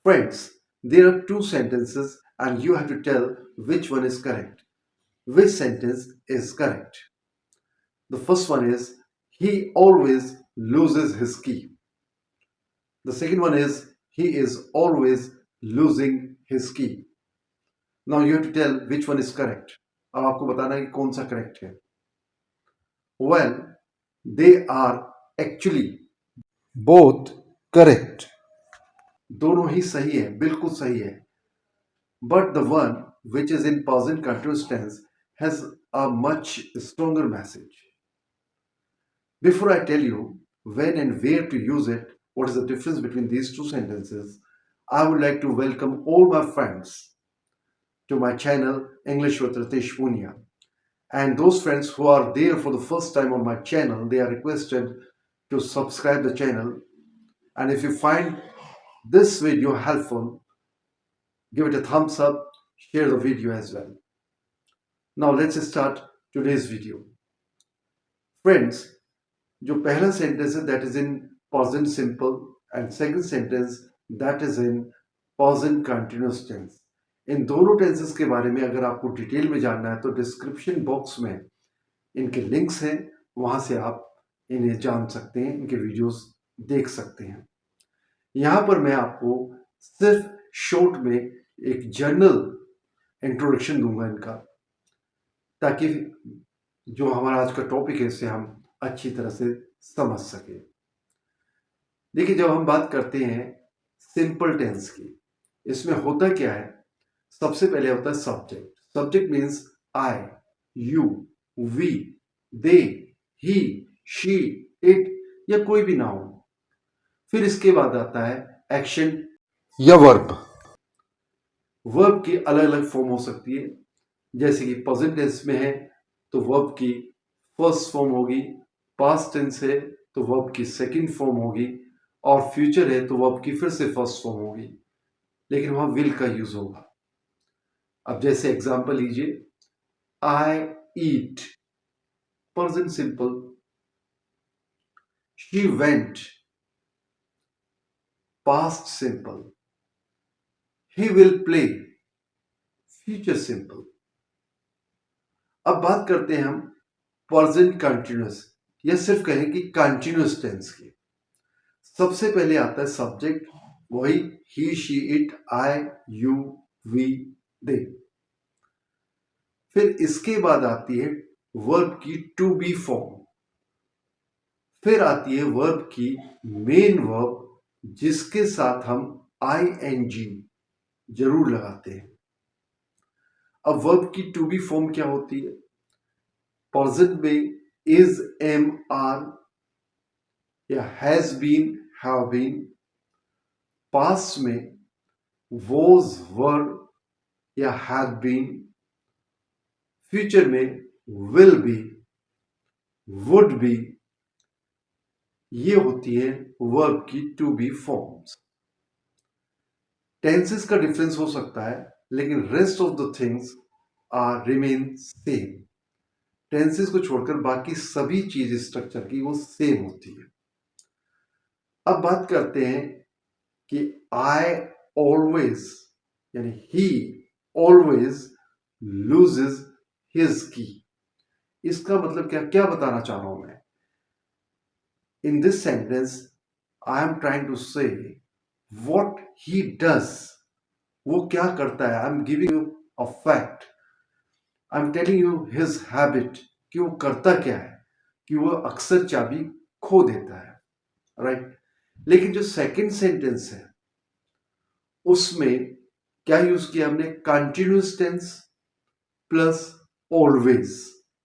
Friends, there are two sentences and you have to tell which one is correct. Which sentence is correct? The first one is, he always loses his key. The second one is, he is always losing his key. Now you have to tell which one is correct. अब आपको बताना है कि कौन सा correct है. Well, they are actually both correct. दोनों ही सही है, बिल्कुल सही है. But the one which is in present continuous tense has a much stronger message. Before I tell you when and where to use it, what is the difference between these two sentences, I would like to welcome all my friends to my channel English with Ritesh Punia. And those friends who are there for the first time on my channel, they are requested to subscribe the channel. And if you find this video helpful, give it a thumbs up, share the video as well. Now let's start today's video. Friends, जो पहला sentence है that is in present simple and second sentence that is in present continuous tense. इन दोनों tenses के बारे में अगर आपको detail में जानना है तो डिस्क्रिप्शन बॉक्स में इनके लिंक्स हैं, वहां से आप इन्हें जान सकते हैं, इनके वीडियोस देख सकते हैं. यहां पर मैं आपको सिर्फ शॉर्ट में एक जनरल इंट्रोडक्शन दूंगा इनका, ताकि जो हमारा आज का टॉपिक है इसे हम अच्छी तरह से समझ सके. देखिए, जब हम बात करते हैं सिंपल टेंस की, इसमें होता क्या है, सबसे पहले होता है subject. Subject means I, you, we, they, he, she, it या कोई भी नाउन. फिर इसके बाद आता है एक्शन या वर्ब. वर्ब की अलग अलग फॉर्म हो सकती है, जैसे कि प्रेजेंट टेंस में है तो वर्ब की फर्स्ट फॉर्म होगी, पास्ट टेंस है तो वर्ब की सेकंड फॉर्म होगी, और फ्यूचर है तो वर्ब की फिर से फर्स्ट फॉर्म होगी, लेकिन वहां विल का यूज होगा. अब जैसे एग्जांपल लीजिए, I eat, present simple. She went, past simple. He will play, future simple. अब बात करते हैं हम प्रेजेंट कंटिन्यूअस या सिर्फ कहें कि कंटिन्यूअस टेंस की. सबसे पहले आता है सब्जेक्ट, वही he, she, it, I, you, we, they. फिर इसके बाद आती है वर्ब की टू बी फॉर्म. फिर आती है वर्ब की मेन वर्ब, जिसके साथ हम आईएनजी जरूर लगाते हैं. अब वर्ब की टू बी फॉर्म क्या होती है? प्रेजेंट में इज, एम, आर या has been, have been. Past में वॉज, वर या हैड बीन. फ्यूचर में विल बी, वुड बी. ये होती है वर्ब की टू बी फॉर्म्स. टेंसेस का डिफरेंस हो सकता है, लेकिन rest of the things are remain same. Tenses को छोड़कर बाकी सभी चीज स्ट्रक्चर की वो सेम होती है. अब बात करते हैं कि आई ऑलवेज यानी ही ऑलवेज लूजेस हिज की. इसका मतलब क्या बताना चाह रहा हूं मैं? In this sentence I am trying to say what he does. वो क्या करता है. I am giving you a fact. I am telling you his habit, कि वो करता क्या है, कि वो अक्सर चाबी खो देता है. राइट. लेकिन जो सेकंड सेंटेंस है उसमें क्या यूज किया हमने? Continuous tens plus always.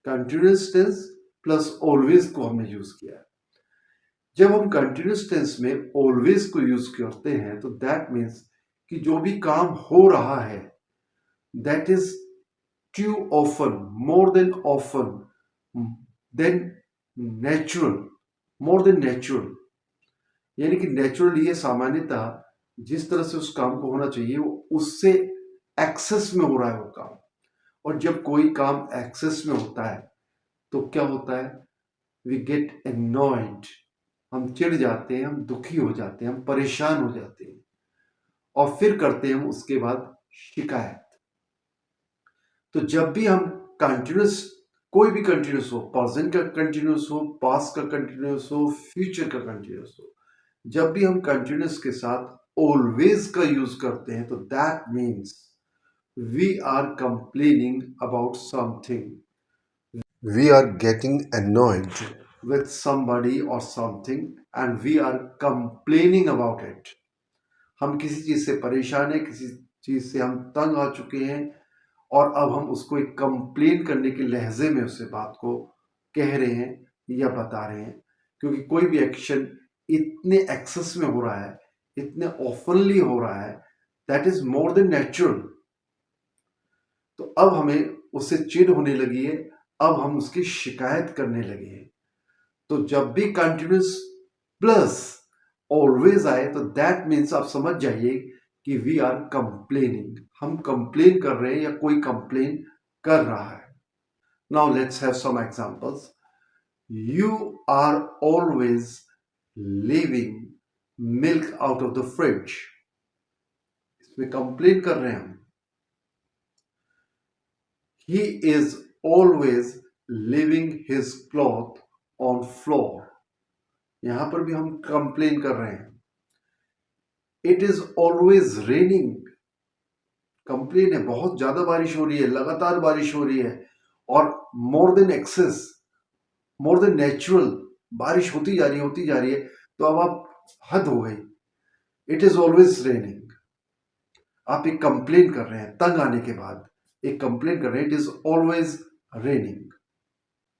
Continuous tens plus always को हमने यूज किया. जब हम कंटिन्यूअस टेंस में ऑलवेज को यूज करते हैं तो दैट मीन्स कि जो भी काम हो रहा है that is too often, more than often, then natural, more than natural. यानी कि नेचुरल ये सामान्यतः जिस तरह से उस काम को होना चाहिए वो उससे एक्सेस में हो रहा है वो काम. और जब कोई काम एक्सेस में होता है तो क्या होता है? We get annoyed. हम चिढ़ जाते हैं, हम दुखी हो जाते हैं, हम परेशान हो जाते हैं. और फिर करते हैं हम उसके बाद शिकायत। तो जब भी हम कंटिन्यूस, कोई भी कंटिन्यूस हो, प्रेजेंट का कंटिन्यूस हो, पास्ट का कंटिन्यूस हो, फ्यूचर का कंटिन्यूस हो, जब भी हम कंटिन्यूस के साथ ऑलवेज का यूज करते हैं तो that means we are complaining about something, we are getting annoyed with somebody or something and we are complaining about it. हम किसी चीज से परेशान है, किसी चीज से हम तंग आ चुके हैं और अब हम उसको एक कंप्लेन करने के लहजे में उससे बात को कह रहे हैं या बता रहे हैं, क्योंकि कोई भी एक्शन इतने एक्सेस में हो रहा है, इतने ऑफनली हो रहा है, that is more than natural. तो अब हमें उससे चिढ़ होने लगी है, अब हम उसकी शिकायत करने लगे हैं। तो जब भी कंटिन्यूस प्लस ऑलवेज आए तो दैट मीन्स आप समझ जाइए कि वी आर कंप्लेनिंग, हम कंप्लेन कर रहे हैं या कोई कंप्लेन कर रहा है। Now let's have some examples. You are always leaving milk out of the fridge, इसमें कंप्लेन कर रहे हैं हम। He is always leaving his cloth on floor, यहां पर भी हम कंप्लेन कर रहे हैं। It is always raining, complain है, बहुत ज्यादा बारिश हो रही है, लगातार बारिश हो रही है और more than excess, more than natural बारिश होती जा रही है, होती जा रही है। तो अब आप हद हो गई। इट इज ऑलवेज रेनिंग, आप एक कंप्लेन कर रहे हैं, तंग आने के बाद एक कंप्लेन कर रहे हैं, it is always raining.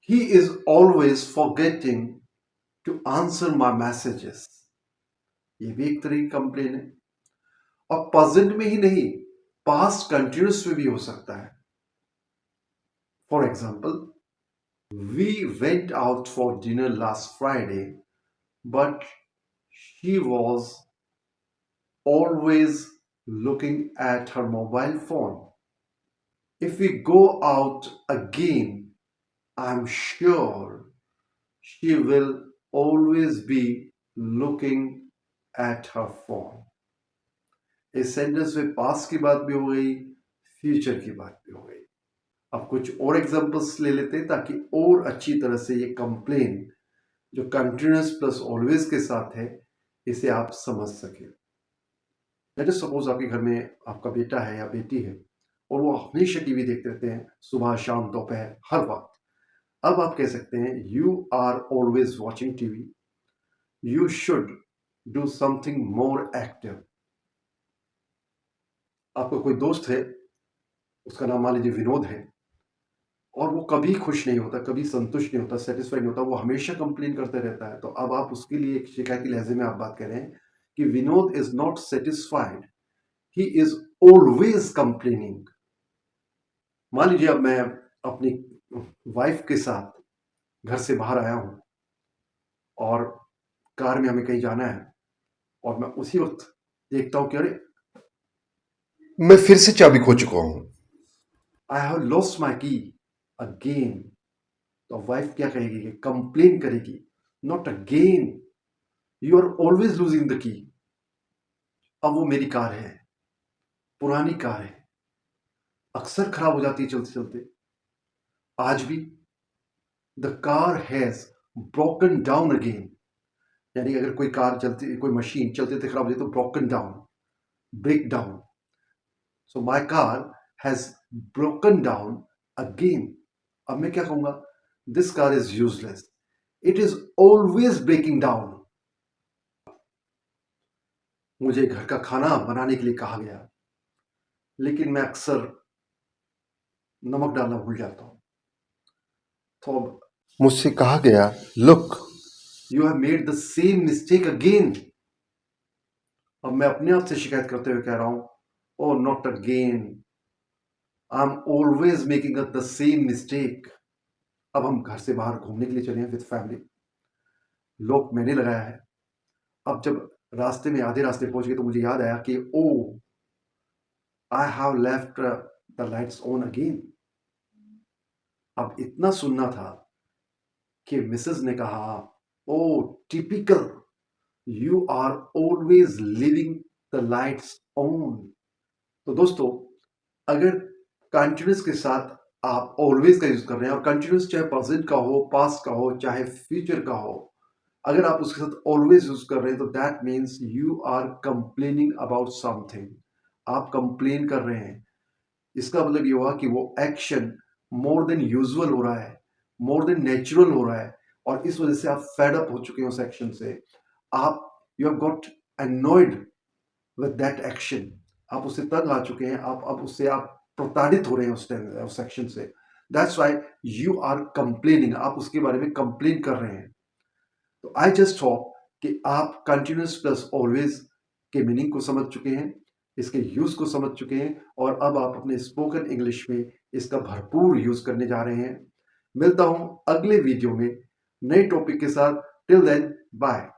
He is always forgetting to answer my messages, ये भी एक तरह की कंप्लेन है। और प्रेजेंट में ही नहीं, पास्ट कंटिन्यूस में भी हो सकता है। For example, we went out for dinner last Friday but she was always looking at her mobile phone. If we go out again, I'm sure she will always be looking at her phone. इस sentence में past की बात भी हो गई, future की बात भी हो गई। अब कुछ और एग्जांपल्स ले लेते हैं ताकि और अच्छी तरह से ये कंप्लेन जो कंटिन्यूस प्लस ऑलवेज के साथ है इसे आप समझ सके। लेट अस सपोज आपके घर में आपका बेटा है या बेटी है और वो हमेशा टीवी देखते रहते हैं, सुबह शाम दोपहर हर वक्त। अब आप कह सकते हैं you are always watching TV, you should do something more active. आपका कोई दोस्त है, उसका नाम मान लीजिए विनोद है, और वो कभी खुश नहीं होता, कभी संतुष्ट नहीं होता, सेटिस्फाइड नहीं होता, वो हमेशा कंप्लेन करते रहता है। तो अब आप उसके लिए एक शिकायती लहजे में आप बात कर रहे हैं कि Vinod is not satisfied, he is always complaining. मान लीजिए अब मैं अपनी वाइफ के साथ घर से बाहर आया हूं और कार में हमें कहीं जाना है और मैं उसी वक्त देखता हूं कि अरे मैं फिर से चाबी खो चुका हूं, आई हैव लॉस्ट माई की अगेन। तो वाइफ क्या कहेगी, कंप्लेन करेगी, not again, you are always losing the key. अब वो मेरी कार है, पुरानी कार है, अक्सर खराब हो जाती है चलते चलते। आज भी the car has broken down again, यानी अगर कोई कार चलती, कोई मशीन चलते चलते खराब हो जाए तो broken down, break down. So my car has broken down again. अब मैं क्या कहूंगा, this car is useless, it is always breaking down. मुझे घर का खाना बनाने के लिए कहा गया, लेकिन मैं अक्सर नमक डालना भूल जाता हूं। तो अब मुझसे कहा गया, look you have made the same mistake again. अब मैं अपने आप से शिकायत करते हुए कह रहा हूं, oh not again, I am always making the same mistake. अब हम घर से बाहर घूमने के लिए चले हैं विद फैमिली, लॉक मैंने लगाया है। अब जब रास्ते में आधे रास्ते पहुंच गए तो मुझे याद आया कि oh I have left the lights on again. अब इतना सुनना था कि मिसेस ने कहा, oh typical, you are always living the lights on. तो दोस्तों, अगर कंटिन्यूस के साथ आप ऑलवेज का यूज कर रहे हैं, और कंटिन्यूस चाहे प्रेजेंट का हो, पास्ट का हो, चाहे फ्यूचर का हो, अगर आप उसके साथ ऑलवेज यूज कर रहे हैं तो that means you are complaining about something. आप कंप्लेन कर रहे हैं। इसका मतलब ये हुआ कि वो एक्शन मोर देन यूजुअल हो रहा है, मोर देन नेचुरल हो रहा है, और इस वजह से आप फेड अप हो चुके हैं उस एक्शन से। आप you have got annoyed with that action. आप उससे तंग आ चुके हैं, आप अब उससे आप प्रताड़ित हो रहे हैं उस एक्शन से। That's why you are complaining. आप उसके बारे में कंप्लेन कर रहे हैं। तो आई जस्ट होप कि आप कंटिन्यूस प्लस ऑलवेज के मीनिंग को समझ चुके हैं, इसके यूज को समझ चुके हैं, और अब आप अपने स्पोकन इंग्लिश में इसका भरपूर यूज करने जा रहे हैं। मिलता हूं अगले वीडियो में नए टॉपिक के साथ। Till then, bye.